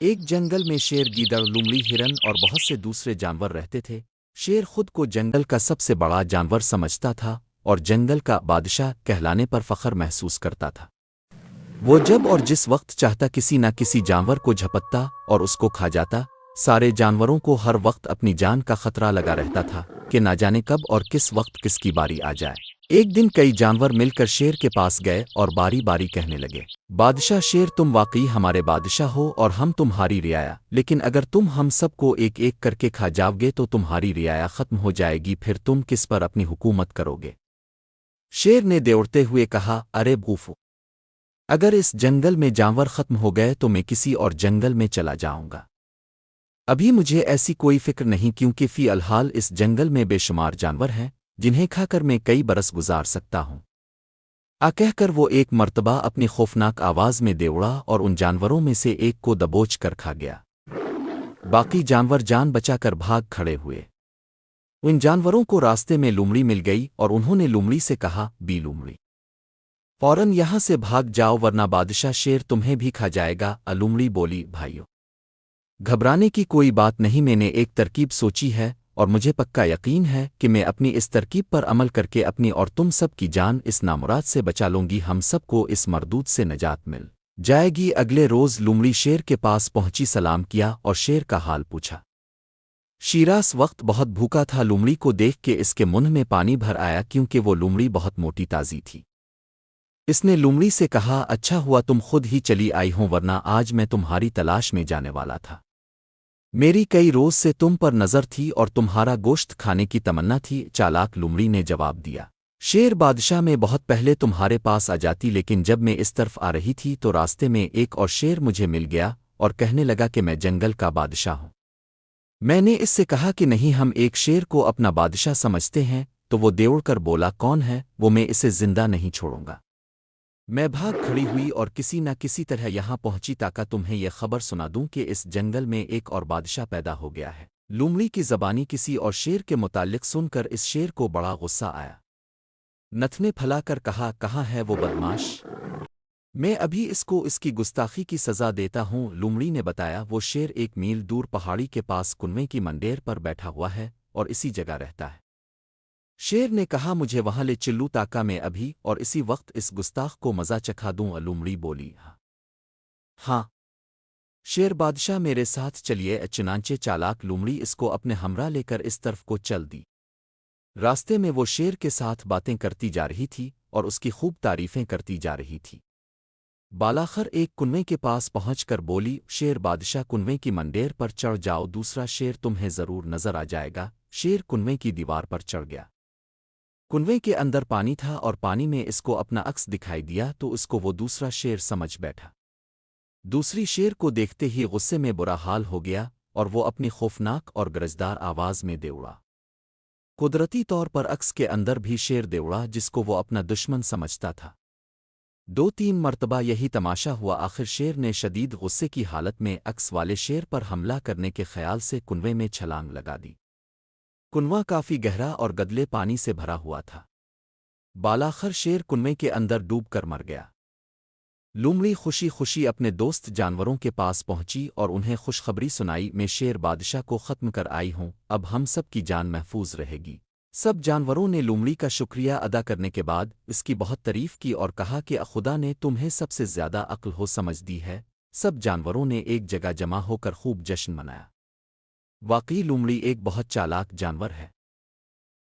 ایک جنگل میں شیر، گیدڑ، لومڑی، ہرن اور بہت سے دوسرے جانور رہتے تھے۔ شیر خود کو جنگل کا سب سے بڑا جانور سمجھتا تھا اور جنگل کا بادشاہ کہلانے پر فخر محسوس کرتا تھا۔ وہ جب اور جس وقت چاہتا کسی نہ کسی جانور کو جھپٹتا اور اس کو کھا جاتا۔ سارے جانوروں کو ہر وقت اپنی جان کا خطرہ لگا رہتا تھا کہ نہ جانے کب اور کس وقت کس کی باری آ جائے۔ ایک دن کئی جانور مل کر شیر کے پاس گئے اور باری باری کہنے لگے: بادشاہ شیر، تم واقعی ہمارے بادشاہ ہو اور ہم تمہاری رعایا، لیکن اگر تم ہم سب کو ایک ایک کر کے کھا جاؤ گے تو تمہاری رعایا ختم ہو جائے گی، پھر تم کس پر اپنی حکومت کرو گے؟ شیر نے دوڑتے ہوئے کہا: ارے بوفو، اگر اس جنگل میں جانور ختم ہو گئے تو میں کسی اور جنگل میں چلا جاؤں گا۔ ابھی مجھے ایسی کوئی فکر نہیں، کیونکہ فی الحال اس جنگل میں بے شمار جانور ہیں جنہیں کھا کر میں کئی برس گزار سکتا ہوں۔ کہہ کر وہ ایک مرتبہ اپنی خوفناک آواز میں دوڑا اور ان جانوروں میں سے ایک کو دبوچ کر کھا گیا۔ باقی جانور جان بچا کر بھاگ کھڑے ہوئے۔ ان جانوروں کو راستے میں لومڑی مل گئی اور انہوں نے لومڑی سے کہا: بی لومڑی، فوراً یہاں سے بھاگ جاؤ ورنہ بادشاہ شیر تمہیں بھی کھا جائے گا۔ لومڑی بولی: بھائیو، گھبرانے کی کوئی بات نہیں، میں نے ایک ترکیب سوچی ہے اور مجھے پکا یقین ہے کہ میں اپنی اس ترکیب پر عمل کر کے اپنی اور تم سب کی جان اس نامراد سے بچا لوں گی، ہم سب کو اس مردود سے نجات مل جائے گی۔ اگلے روز لومڑی شیر کے پاس پہنچی، سلام کیا اور شیر کا حال پوچھا۔ شیراس وقت بہت بھوکا تھا، لومڑی کو دیکھ کے اس کے منہ میں پانی بھر آیا، کیونکہ وہ لومڑی بہت موٹی تازی تھی۔ اس نے لومڑی سے کہا: اچھا ہوا تم خود ہی چلی آئی ہوں، ورنہ آج میں تمہاری تلاش میں جانے والا تھا۔ میری کئی روز سے تم پر نظر تھی اور تمہارا گوشت کھانے کی تمنا تھی۔ چالاک لومڑی نے جواب دیا: شیر بادشاہ، میں بہت پہلے تمہارے پاس آ جاتی، لیکن جب میں اس طرف آ رہی تھی تو راستے میں ایک اور شیر مجھے مل گیا اور کہنے لگا کہ میں جنگل کا بادشاہ ہوں۔ میں نے اس سے کہا کہ نہیں، ہم ایک شیر کو اپنا بادشاہ سمجھتے ہیں، تو وہ دوڑ کر بولا: کون ہے وہ؟ میں اسے زندہ نہیں چھوڑوں گا۔ میں بھاگ کھڑی ہوئی اور کسی نہ کسی طرح یہاں پہنچی تاکہ تمہیں یہ خبر سنا دوں کہ اس جنگل میں ایک اور بادشاہ پیدا ہو گیا ہے۔ لومڑی کی زبانی کسی اور شیر کے متعلق سن کر اس شیر کو بڑا غصہ آیا۔ نتنے پھلا کر کہا: کہاں ہے وہ بدماش؟ میں ابھی اس کو اس کی گستاخی کی سزا دیتا ہوں۔ لومڑی نے بتایا: وہ شیر 1 میل دور پہاڑی کے پاس کنویں کی منڈیر پر بیٹھا ہوا ہے اور اسی جگہ رہتا ہے۔ شیر نے کہا: مجھے وہاں لے چلو تاکہ میں ابھی اور اسی وقت اس گستاخ کو مزہ چکھا دوں۔ لومڑی بولی: ہاں شیر بادشاہ، میرے ساتھ چلیے۔ چنانچہ چالاک لومڑی اس کو اپنے ہمراہ لے کر اس طرف کو چل دی۔ راستے میں وہ شیر کے ساتھ باتیں کرتی جا رہی تھی اور اس کی خوب تعریفیں کرتی جا رہی تھی۔ بالاخر ایک کنویں کے پاس پہنچ کر بولی: شیر بادشاہ، کنویں کی منڈیر پر چڑھ جاؤ، دوسرا شیر تمہیں ضرور نظر آ جائے گا۔ شیر کنویں کی دیوار پر چڑھ گیا۔ کنویں کے اندر پانی تھا اور پانی میں اس کو اپنا عکس دکھائی دیا تو اس کو وہ دوسرا شیر سمجھ بیٹھا۔ دوسری شیر کو دیکھتے ہی غصے میں برا حال ہو گیا اور وہ اپنی خوفناک اور گرجدار آواز میں دوڑا۔ قدرتی طور پر عکس کے اندر بھی شیر دوڑا جس کو وہ اپنا دشمن سمجھتا تھا۔ 2-3 مرتبہ یہی تماشا ہوا، آخر شیر نے شدید غصے کی حالت میں عکس والے شیر پر حملہ کرنے کے خیال سے کنویں میں چھلانگ لگا دی۔ کنواں کافی گہرا اور گدلے پانی سے بھرا ہوا تھا۔ بالاخر شیر کنویں کے اندر ڈوب کر مر گیا۔ لومڑی خوشی خوشی اپنے دوست جانوروں کے پاس پہنچی اور انہیں خوشخبری سنائی: میں شیر بادشاہ کو ختم کر آئی ہوں، اب ہم سب کی جان محفوظ رہے گی۔ سب جانوروں نے لومڑی کا شکریہ ادا کرنے کے بعد اس کی بہت تعریف کی اور کہا کہ خدا نے تمہیں سب سے زیادہ عقل ہو سمجھ دی ہے۔ سب جانوروں نے ایک جگہ جمع ہو کر خوب جشن منایا۔ واقعی لومڑی ایک بہت چالاک جانور ہے۔